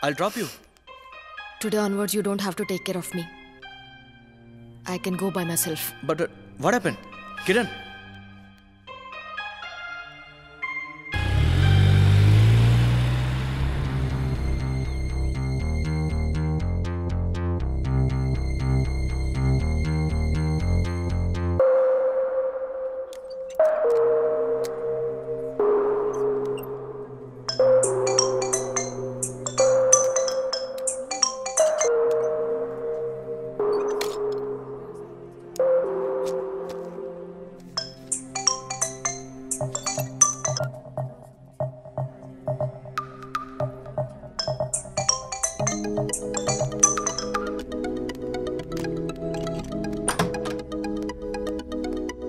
I'll drop you. Today onwards, you don't have to take care of me. I can go by myself. But what happened? Kiran?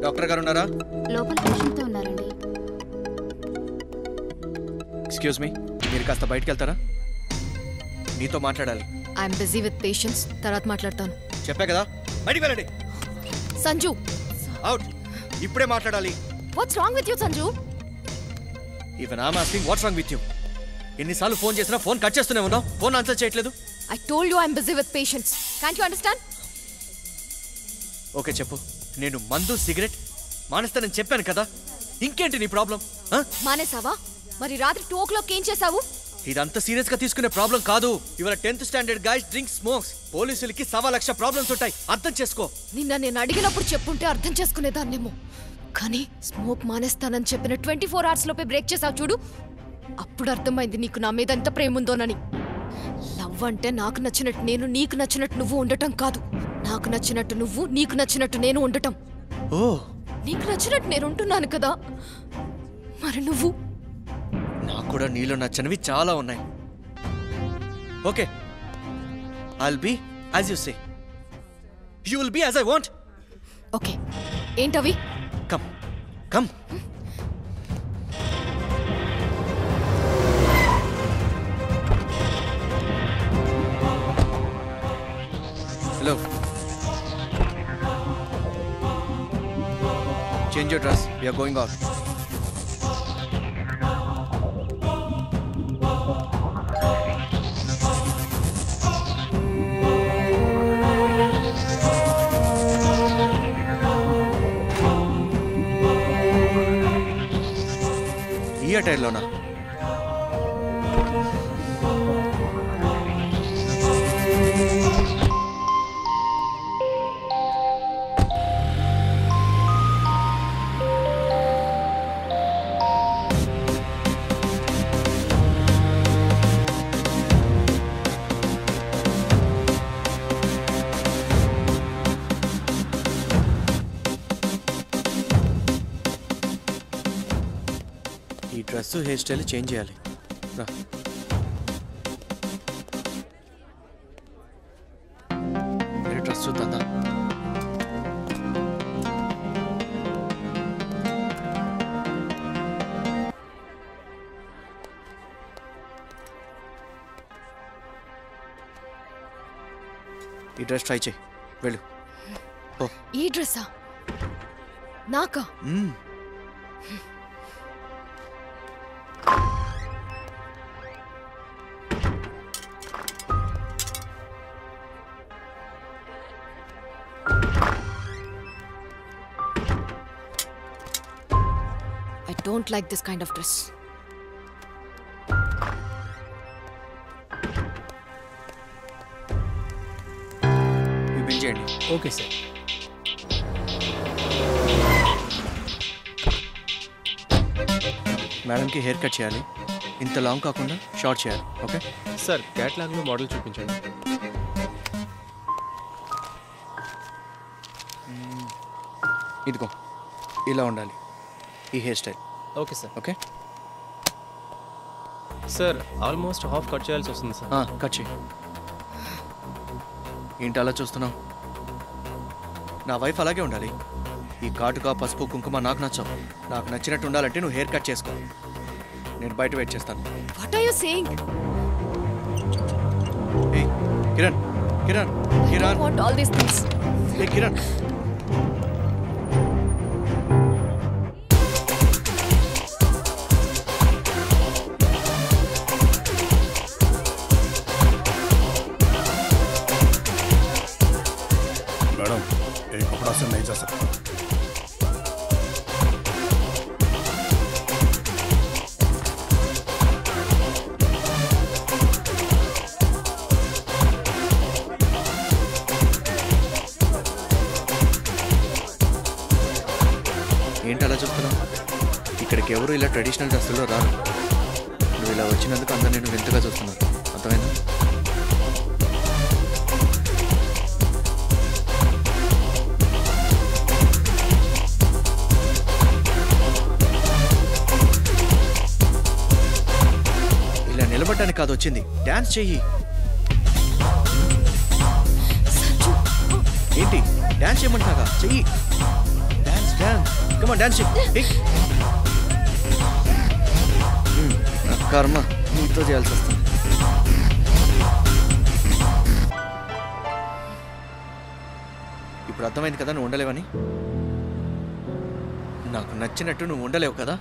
Doctor గారు ఉన్నారా? లోపల పేషెంట్తో ఉన్నారండి. Excuse me, మీరు కాస్త బయటికి వెళ్తారా? మీతో మాట్లాడాలి. I'm busy with patients. తర్వాత మాట్లాడతాను. చెప్పా కదా, బయటికి వెళ్ళండి. సంజు, అవుట్. ఇప్పుడే మాట్లాడాలి. What's wrong with you Sanju? Even I'm asking what's wrong with you. ఎన్నిసార్లు ఫోన్ చేసినా ఫోన్ కట్ చేస్తూనే ఉన్నావు. ఫోన్ ఆన్సర్ చేయట్లేదు. I told you I'm busy with patients. Can't you understand? Okay చెప్పు. నేను మందు సిగరెట్ మానేస్తానని చెప్పాను కదా, ఇంకేంటి నీ ప్రాబ్లం? మానేసావా? మరి రాత్రి 2 o'clock ఏం చేసావు? ఇదంతా సీరియస్ గా తీసుకునే ప్రాబ్లం కాదు. ఇవాళ 10th standard guys drink smokes. పోలీసులకి 1,00,000 ప్రాబ్లమ్స్ ఉంటాయి, అర్థం చేసుకో. నిన్న నేను అడిగినప్పుడు చెప్పుంటే అర్థం చేసుకునేదాన్నేమో. కానీ స్మోక్ మానేస్తానని చెప్పిన 24 hours లోపే బ్రేక్ చేసావు చూడు. అప్పుడు అర్థమైంది నీకు నా మీద ఎంత ప్రేమ ఉందోనని. లవ్ అంటే నాకు నచ్చినట్టు నేను, నీకు నచ్చినట్టు నువ్వు ఉండటం కాదు. నాకు నచ్చినట్టు నువ్వు, నీకు నచ్చినట్టు నేను ఉండటం. ఓ, నీకు నచ్చినట్టు నేను ఉంటున్నాను కదా, మరి నువ్వు? నాకు కూడా నీలో నచ్చనివి చాలా ఉన్నాయి. Okay, I'll be as you say. You will be as I want. Okay, ఏంటవి? Come, come. Hello. Change your dress. We are going out. ఈ అటైర్లోనా? ఈ డ్రెస్ హెయిర్ స్టైల్ చేంజ్ చేయాలి. రా. డ్రెస్ చూద్దా? ఈ డ్రెస్ ట్రై చేయి, వెళ్ళు. ఈ డ్రెస్సా? నాకా? I don't like this kind of dress. You bill చేయండి. Okay sir. మేడంకి హెయిర్ కట్ చేయాలి. ఇంత లాంగ్ కాకుండా షార్ట్ చేయాలి. ఓకే సార్, క్యాట్లాగ్లో మోడల్ చూపించండి. ఇదిగో ఇలా ఉండాలి ఈ hair style. Okay sir. Okay sir, almost half cut చేయాల్సి వస్తుంది సార్. కట్ చేయి. ఏంటి అలా చూస్తున్నావు? నా వైఫ్ అలాగే ఉండాలి. ఈ కాటుక పసుపు కుంకుమ నాకు నచ్చవు. నాకు నచ్చినట్టు ఉండాలంటే నువ్వు హెయిర్ కట్ చేసుకో. నేను బయట వెయిట్ చేస్తాను. What are you saying? ఏయ్ Kiran, Kiran, Kiran. I want all these things. ఏయ్ కిరణ్. ఎవరు ఇలా ట్రెడిషనల్ డ్రెస్సుల్లో రారు. నువ్వు ఇలా వచ్చినందుకు అందరూ నేను వింతగా చూస్తున్నాను. అర్థమైందా? ఇలా నిలబడ్డానికి కాదు వచ్చింది, డాన్స్ చెయ్యి. ఏంటి డాన్స్ చేయమంటున్నాగా? చెయ్యి. డాన్స్ డాన్స్ కమాన్ డాన్స్ చెయ్యి. నా కర్మ నీతో చేయాల్సి వస్తుంది. ఇప్పుడు అర్థమైంది కదా నువ్వు ఉండలేవని. నాకు నచ్చినట్టు నువ్వు ఉండలేవు కదా.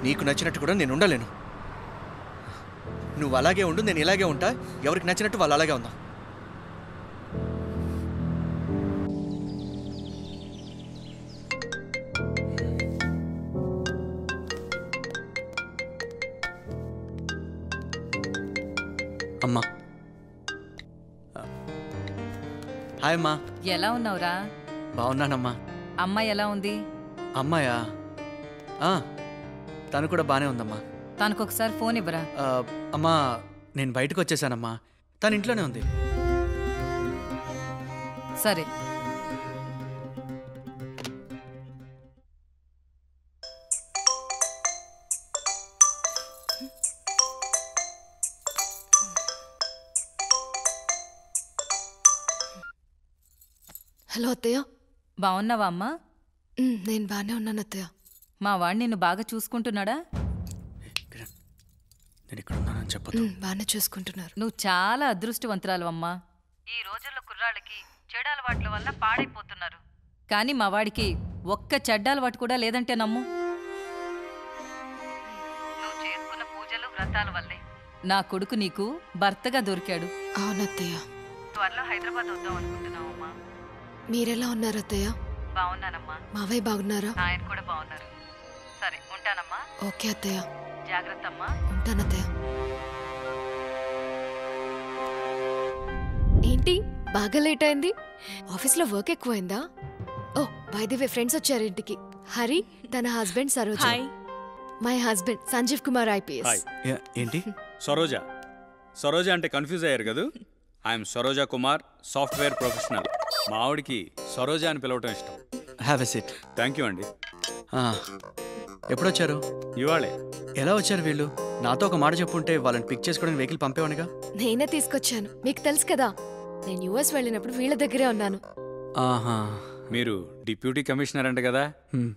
నీకు నచ్చినట్టు కూడా నేను ఉండలేను. నువ్వు అలాగే ఉండు, నేను ఇలాగే ఉంటా. ఎవరికి నచ్చినట్టు వాళ్ళు అలాగే ఉందాం. అమ్మా. హాయ్ అమ్మా. ఎలా ఉన్నావురా? బాగున్నానమ్మా. అమ్మాయి ఎలా ఉంది? అమ్మాయా? తను కూడా బాగానే ఉందమ్మా. తనకొకసారి ఫోన్ ఇవ్వరా? అమ్మా నేను బయటకు వచ్చేసానమ్మా. తను ఇంట్లోనే ఉంది. సరే. హలో అత్తయ్య. బాగున్నావా అమ్మా? నేను బాగానే ఉన్నాను అత్తయ్య. మా వాడు నిన్ను బాగా చూసుకుంటున్నాడా? నేను ఇక్కడ ఉన్నానని చెప్పదు. బాగానే చూసుకుంటున్నారు. నువ్వు చాలా అదృష్టవంతురాలు అమ్మా. ఈ రోజుల్లో కుర్రాళ్ళకి చెడు అలవాట్ల వల్ల పాడైపోతున్నారు. కానీ మా వాడికి ఒక్క చెడ్డ అలవాటు కూడా లేదంటే నమ్ము. నువ్వు చేసుకున్న పూజలు వ్రతాల వల్లే నా కొడుకు నీకు భర్తగా దొరికాడు. అవునత్తయ్య. త్వరలో హైదరాబాద్ వద్దాం అనుకుంటున్నావమ్మా. మీరెలా ఉన్నారు అత్తయ్య? బాగున్నానమ్మా. మావయ్య బాగున్నారా? ఆయన కూడా బాగున్నారు. సరే ఉంటానమ్మా. ఓకే అత్తయ్య. జాగ్రత్త అమ్మా. ఉంటానత్తయ్య. ఏంటి బాగా లేట్ అయింది? ఆఫీస్లో వర్క్ ఎక్కువైందా? Oh by the way friends వచ్చారు ఇంటికి. హరి, తన husband Saroja. My husband Sanjeev Kumar IPS. ఏంటి సరోజ అంటే కన్ఫ్యూజ్ అయ్యారు కదా. I'm Saroja Kumar, software professional. మా ఆవిడికి సరోజ అని పిలవటం ఇష్టం. Have a seat. Thank you అండి. ఎప్పుడొచ్చారు? ఇవాళే. ఎలా వచ్చారు వీళ్ళు? నాతో ఒక మాట చెప్పుంటే వాళ్ళని పిక్ చేసుకోవడానికి వెహికల్ పంపేవానిగా. నేనే తీసుకొచ్చాను. మీకు తెలుసు కదా, నేను యుఎస్ వెళ్ళినప్పుడు వీళ్ళ దగ్గరే ఉన్నాను. మీరు డిప్యూటీ కమిషనర్ అంట కదా.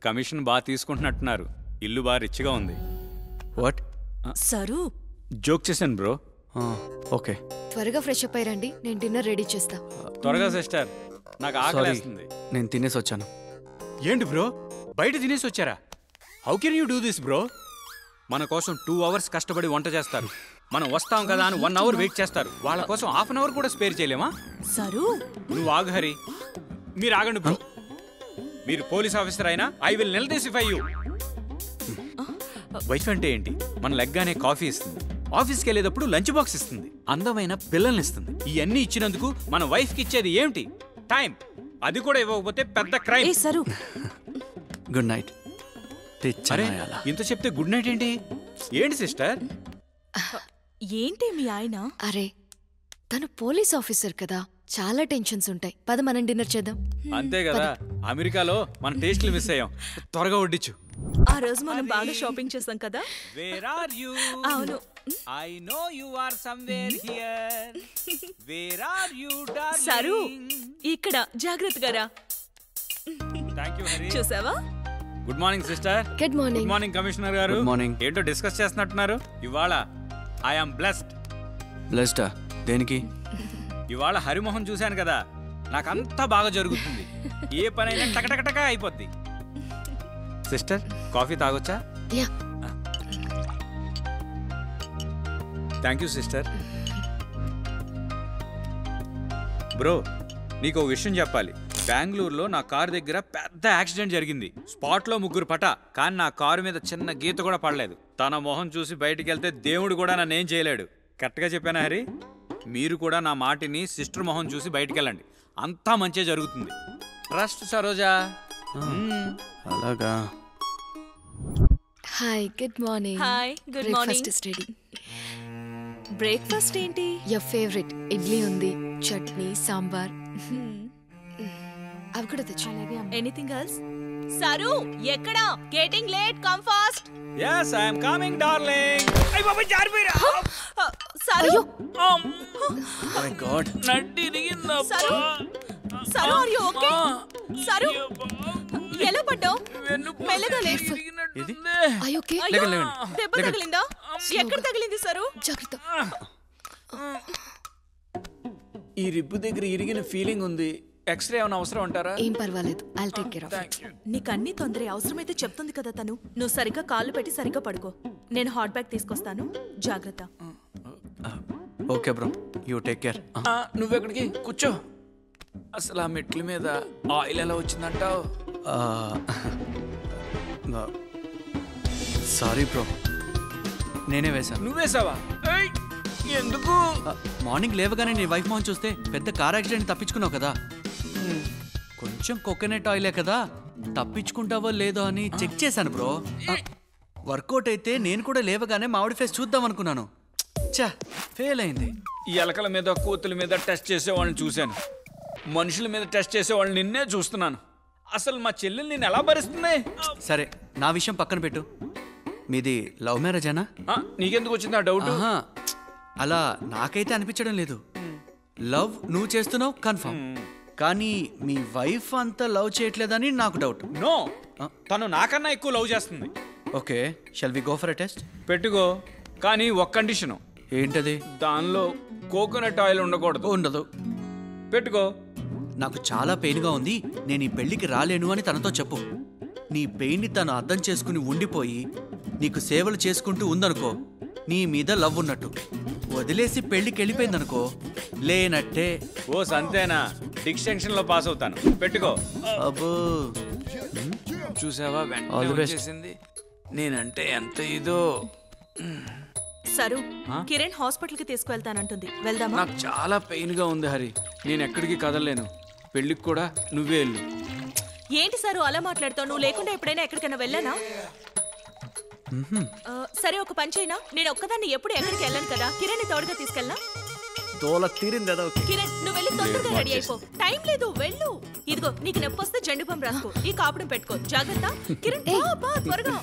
కమిషన్ బాగా తీసుకుంటున్నట్టున్నారు. ఇల్లు బాగా రిచ్గా ఉంది. వాట్? సరు జోక్ చేశాను బ్రో. ఓకే. త్వరగా ఫ్రెష్ అప్ అయ్యండి, నేను డిన్నర్ రెడీ చేస్తా. త్వరగా సిస్టర్, నాకు ఆకలేస్తుంది. నేను తినేసి వచ్చాను. ఏంటి బ్రో, బయట తినేసి వచ్చారా? How can you do this bro? మన కోసం 2 hours కష్టపడి వంట చేస్తారు. మనం వస్తాం కదా అని 1 hour వెయిట్ చేస్తారు. వాళ్ళ కోసం 1/2 hour కూడా స్పేర్ చేయలేమా? సరు నువ్వు ఆగు హరి. మీరు ఆగండి బ్రో. మీరు పోలీస్ ఆఫీసర్ అయినా ఐ విల్ నిలదీసిఫై యూ. వైఫ్ అంటే ఏంటి? మన లెగ్గానే కాఫీ ఇస్తుంది, ఆఫీస్కి వెళ్ళేటప్పుడు లంచ్ బాక్స్ ఇస్తుంది, అందమైన పిల్లల్ని ఇస్తుంది. ఇవన్నీ ఇచ్చినందుకు మన వైఫ్కి ఇచ్చేది ఏమిటి? టైం. అది కూడా ఇవ్వకపోతే పెద్ద క్రైమ్. Sir good night. అరే ఇంత చెప్తే గుడ్ నైట్ ఏంటి? ఏంటి సిస్టర్? ఏంటి మీ ఆయన? అరే తను పోలీస్ ఆఫీసర్ కదా, చాలా టెన్షన్స్ ఉంటాయి. పద మనం డిన్నర్ చేద్దాం. అంతే కదా, అమెరికాలో మన టేస్ట్లు మిస్ అయ్యాం. త్వరగా వడ్డించు. ఆ రోజు మనం బాగా షాపింగ్ చేసాం కదా. Where are you? అవును. I know you are somewhere here. Where are you, darling? Saru ఇక్కడ జాగ్రత్తగా రా. Thank you హరి. చూసావా? Good morning sister. Good morning. Good morning commissioner గారు. Good morning. ఏంటో డిస్కస్ చేస్తున్నట్టున్నారు. ఇవాళ ఐ యామ్ బ్లెస్డ్. బ్లెస్డా? దేనికి? ఇవాళ హరిమోహన్ చూశాను కదా, నాకంతా బాగా జరుగుతుంది. ఏ పనైనా టకటకటక అయిపోద్ది. సిస్టర్ కాఫీ తాగొచ్చా? Yeah. Thank you sister. Bro నీకు విషయం చెప్పాలి. బెంగళూరులో నా కారు దగ్గర పెద్ద యాక్సిడెంట్ జరిగింది. స్పాట్లో 3 పటా, కానీ నా కారు మీద చిన్న గీత కూడా పడలేదు. తన మొహం చూసి బయటికి వెళ్తే దేవుడు కూడా నన్నేం చేయలేడు. కరెక్ట్గా చెప్పానా హరి? మీరు కూడా నా మాటిని సిస్టర్ మొహం చూసి బయటికి వెళ్ళండి, అంతా మంచిగా జరుగుతుంది. ట్రస్ట్ సరోజా. అలాగా. Hi good morning. Hi good morning. Breakfast is ready. Breakfast ఏంటి? యువర్ ఫేవరెట్ ఇడ్లీ ఉంది, చట్నీ, సాంబార్. అవి కూడా తెచ్చు. Anything else? సరు ఎక్కడా? Getting late, come fast. yes I am coming darling. అయ్య బాబా జారిపోయిరా. Saru my God. నడ్డి దిగిందబ్బా. Saru Saru are you okay? Saru ఎలా పడ్డావు? మెల్లగా లే. ఇది ఐ ఓకే? అయ్యో, లేకండి. దెబ్బ తగిలిందా? ఎక్కడ తగిలింది సరు? జాగ్రత్త. ఈ రిబ్బు దగ్గర ఇరిగిన ఫీలింగ్ ఉంది. ఎక్స్రే ఏమైనా అవసరం అంటారా? ఏం పర్వాలేదు, I'll take care of it. నీకు అన్ని తొందర అవసరమైతే చెప్తుంది కదా తను. నువ్వు సరిగ్గా కాళ్ళు పెట్టి సరిగ్గా పడుకో. నేను హాట్ బ్యాగ్ తీసుకొస్తాను, జాగ్రత్త. Okay bro, you take care. నువ్వెక్కడికి కూర్చో. అసలు ఆ మెట్ల మీద ఆయిల్ ఎలా వచ్చిందంటావు? సారీ బ్రో, నేనే వేశాను. నువ్వేసావా? ఎందుకు? మార్నింగ్ లేవగానే నీ వైఫ్ మొహం చూస్తే పెద్ద కార్ యాక్సిడెంట్ తప్పించుకున్నావు కదా. కొంచెం కోకోనట్ ఆయిలే కదా, తప్పించుకుంటావో లేదో అని చెక్ చేశాను బ్రో. వర్కౌట్ అయితే నేను కూడా లేవగానే మామిడి ఫేస్ చూద్దాం అనుకున్నాను. చా, ఫెయిల్ అయింది. ఈ ఎలకల మీద కోతుల మీద టెస్ట్ చేసే వాళ్ళని చూశాను, మనుషుల మీద టెస్ట్ చేసే వాళ్ళని నిన్నే చూస్తున్నాను. అసలు మా చెల్లెలు నేను ఎలా భరిస్తుంది? సరే, నా విషయం పక్కన పెట్టు. మీది లవ్ మ్యారేజేనా? నీకెందుకు వచ్చింది ఆ డౌట్? ఆహా, అలా నాకైతే అనిపించడం లేదు. లవ్ నువ్వు చేస్తున్నావు కన్ఫర్మ్, కానీ మీ వైఫ్ అంతా లవ్ చేయట్లేదని నాకు డౌట్. నో, తను నాకన్నా ఎక్కువ లవ్ చేస్తుంది. Okay, shall we go for a test? పెట్టుకో, కానీ ఒక్క కండిషను. ఏంటది? దానిలో కోకోనట్ ఆయిల్ ఉండకూడదు. ఉండదు. పెట్టుకో. నాకు చాలా పెయిన్గా ఉంది, నేను ఈ పెళ్లికి రాలేను అని తనతో చెప్పు. నీ పెయిన్ని తను అర్థం చేసుకుని ఉండిపోయి నీకు సేవలు చేసుకుంటూ ఉందనుకో, నీ మీద లవ్ ఉన్నట్టు. వదిలేసి పెళ్లికి వెళ్ళిపోయిందనుకో, లేనట్టే. ఓ సంతేనా? డిస్టింక్షన్ లో పాస్ అవుతాను. పెట్టుకో. అబ్బో, చూసావా, All the best. వెంటనే నేనంటే ఎంత ఇదో. సరు కిరణ్ హాస్పిటల్ కి తీసుకువెళ్తానంటుంది, వెళ్దామా? నాకు చాలా పెయిన్ గా ఉంది హరి, నేను ఎక్కడికి కదలలేను. పెళ్లికి కూడా నువ్వే వెళ్ళు. ఏంటి సరు అలా మాట్లాడతావు? నువ్వు లేకుండా ఎప్పుడైనా ఎక్కడికైనా వెళ్ళానా? సరే, ఒక పని చేయనా? నేను ఒక్కదాన్ని ఎప్పుడు ఎక్కడికి వెళ్ళాను కదా, కిరణ్ తోడుగా తీసుకెళ్ళనా? తోల తీరింది కదా. కిరణ్, నువ్వు వెళ్ళి తొందరగా రెడీ అయిపో. టైం లేదు, వెళ్ళు. ఇదిగో, నీకు నొప్పి వస్తే జెండు బామ్ రాసుకో, ఈ కాపడం పెట్టుకో, జాగ్రత్త. కిరణ్, బా, త్వరగా.